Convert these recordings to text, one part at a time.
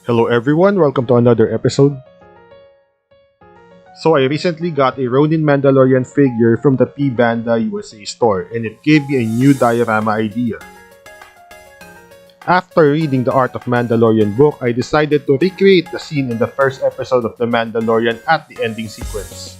Hello everyone, welcome to another episode. So I recently got a Ronin Mandalorian figure from the Bandai USA store and it gave me a new diorama idea. After reading the Art of Mandalorian book, I decided to recreate the scene in the first episode of The Mandalorian at the ending sequence.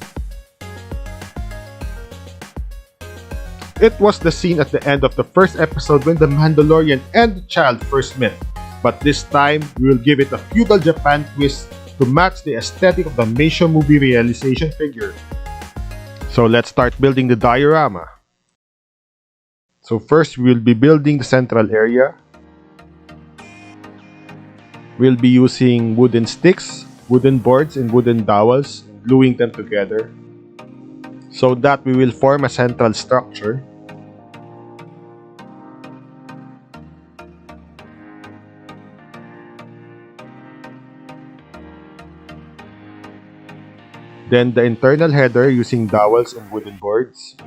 It was the scene at the end of the first episode when the Mandalorian and the child first met, but this time we will give it a feudal Japan twist to match the aesthetic of the Meisho movie realization figure. So let's start building the diorama. So first we will be building the central area. We'll be using wooden sticks, wooden boards, and wooden dowels, and gluing them together so that we will form a central structure. Then the internal header using dowels and wooden boards.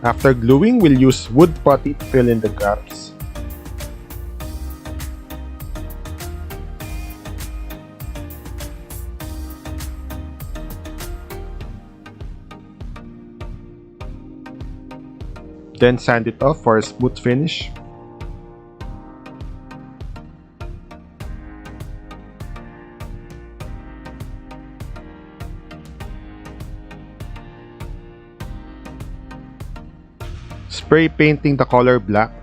After gluing, we'll use wood putty to fill in the gaps. Then sand it off for a smooth finish. Spray painting the color black.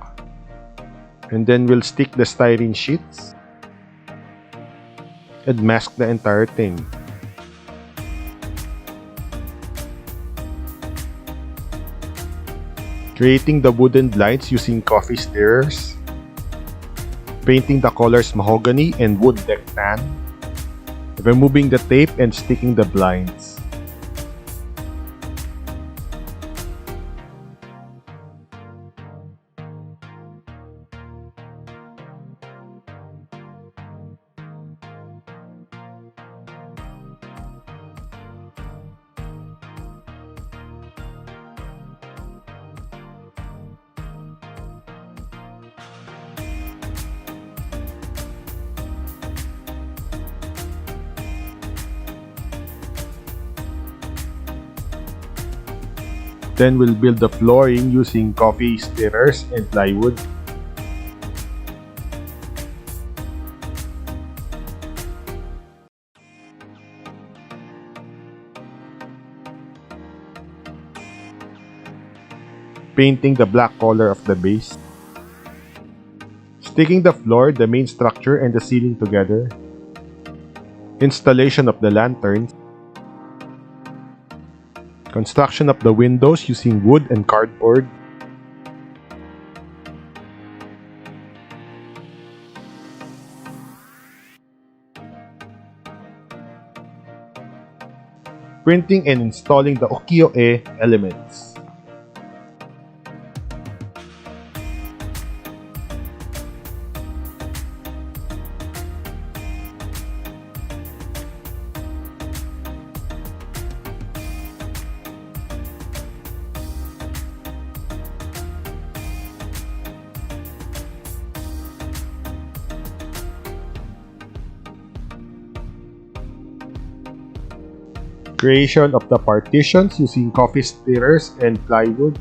And then we'll stick the styrene sheets and mask the entire thing. Creating the wooden blinds using coffee stirrers. Painting the colors mahogany and wood deck tan. Removing the tape and sticking the blinds. Then we'll build the flooring using coffee stirrers and plywood. Painting the black color of the base. Sticking the floor, the main structure, and the ceiling together. Installation of the lanterns. Construction of the windows using wood and cardboard. Printing and installing the ukiyo-e elements. Creation of the partitions using coffee stirrers and plywood.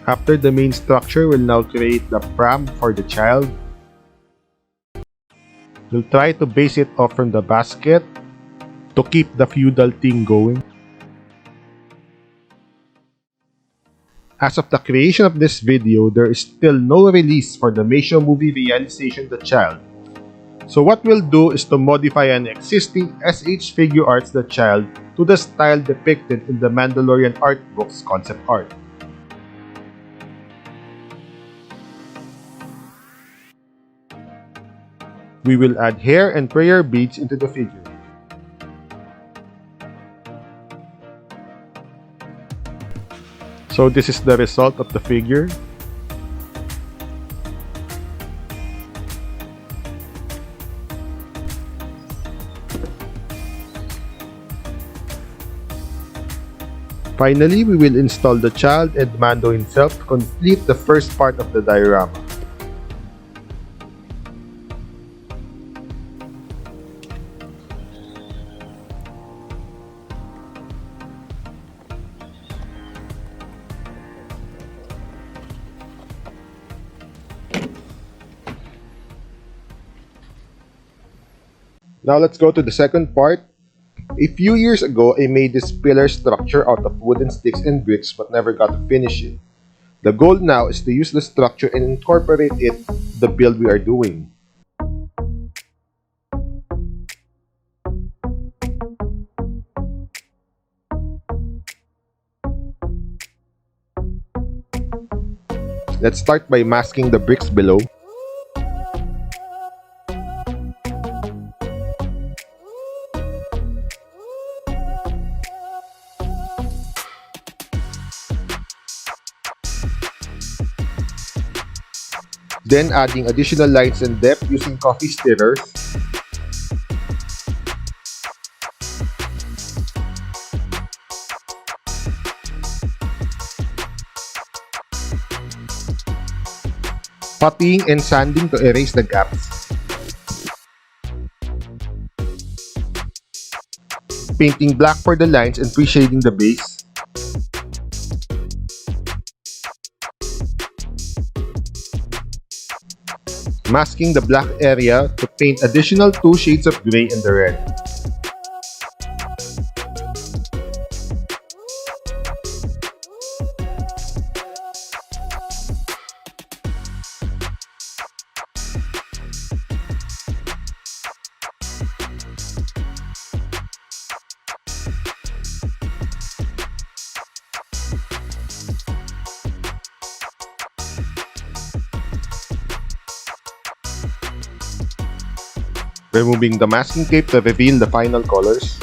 After the main structure, we'll now create the pram for the child. We'll try to base it off from the basket to keep the feudal theme going. As of the creation of this video, there is still no release for the Meisho movie realization The Child. So what we'll do is to modify an existing SH figure arts The Child to the style depicted in the Mandalorian art book's concept art. We will add hair and prayer beads into the figure. So this is the result of the figure. Finally, we will install the child and Mando himself to complete the first part of the diorama. Now let's go to the second part. A few years ago, I made this pillar structure out of wooden sticks and bricks but never got to finish it. The goal now is to use the structure and incorporate it to the build we are doing. Let's start by masking the bricks below. Then adding additional lines and depth using coffee stirrers. Puttying and sanding to erase the gaps. Painting black for the lines and pre-shading the base. Masking the black area to paint additional 2 shades of gray and the red. Removing the masking tape to reveal the final colors.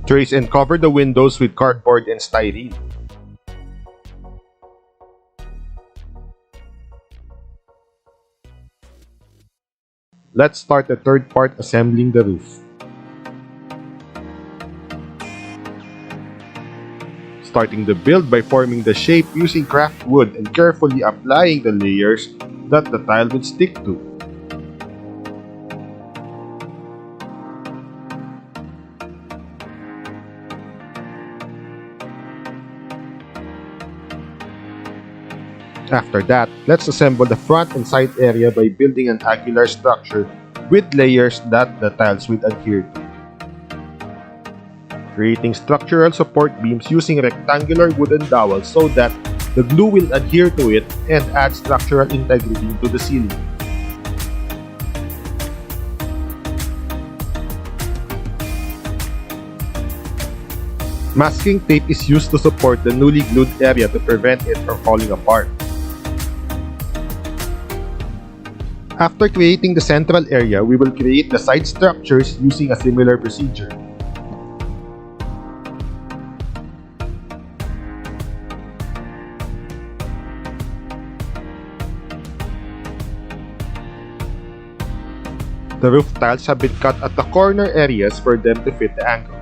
Trace and cover the windows with cardboard and styrene. Let's start the third part, assembling the roof. Starting the build by forming the shape using craft wood and carefully applying the layers that the tile will stick to. After that, let's assemble the front and side area by building an angular structure with layers that the tiles will adhere to. Creating structural support beams using rectangular wooden dowels so that the glue will adhere to it and add structural integrity to the ceiling. Masking tape is used to support the newly glued area to prevent it from falling apart. After creating the central area, we will create the side structures using a similar procedure. The roof tiles have been cut at the corner areas for them to fit the angle.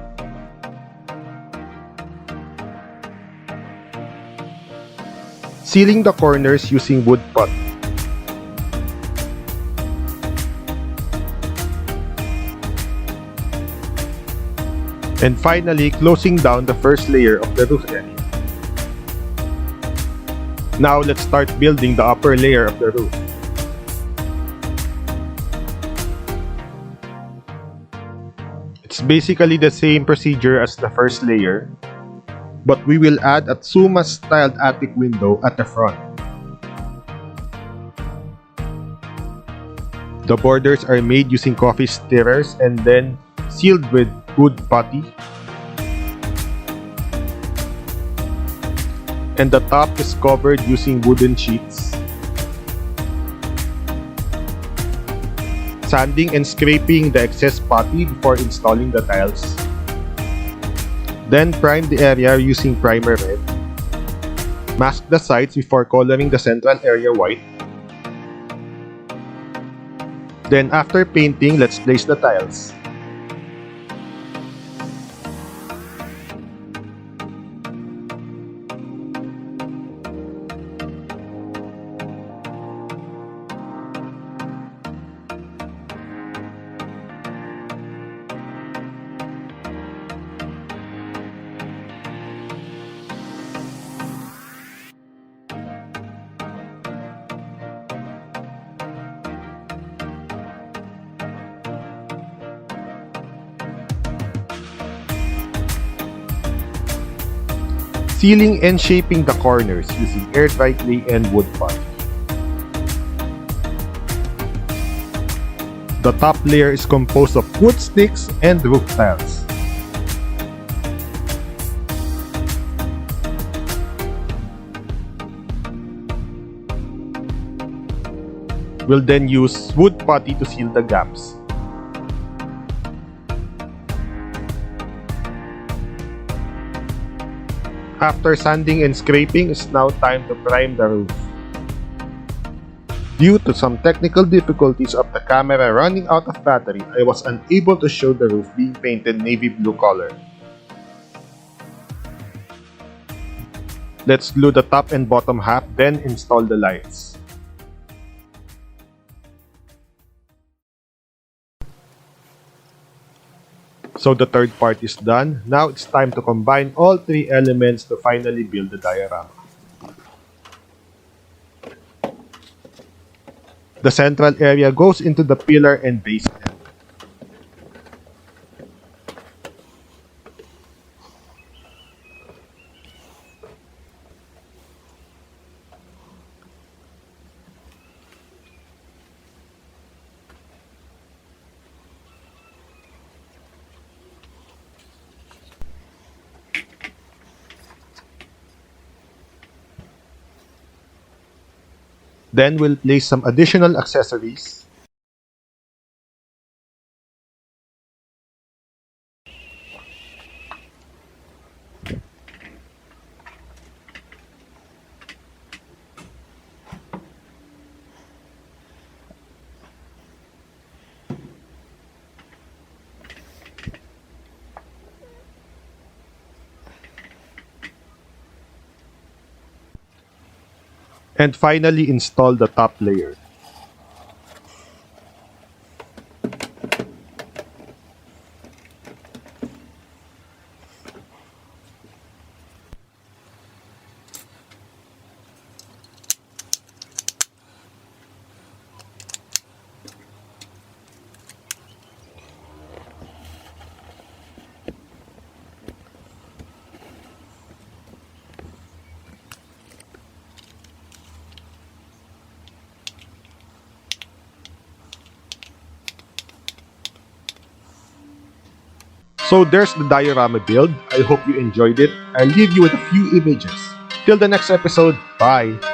Sealing the corners using wood pot. And finally, closing down the first layer of the roof area. Now let's start building the upper layer of the roof. It's basically the same procedure as the first layer, but we will add a Tsuma-styled attic window at the front. The borders are made using coffee stirrers and then sealed with wood putty. And the top is covered using wooden sheets. Sanding and scraping the excess putty before installing the tiles. Then prime the area using primer red. Mask the sides before coloring the central area white. Then after painting, let's place the tiles. Sealing and shaping the corners using airtight clay and wood putty. The top layer is composed of wood sticks and roof tiles. We'll then use wood putty to seal the gaps. After sanding and scraping, it's now time to prime the roof. Due to some technical difficulties of the camera running out of battery, I was unable to show the roof being painted navy blue color. Let's glue the top and bottom half, then install the lights. So the third part is done. Now it's time to combine all three elements to finally build the diorama. The central area goes into the pillar and base element. Then we'll place some additional accessories. And finally install the top layer. So there's the diorama build. I hope you enjoyed it. I'll leave you with a few images. Till the next episode, bye!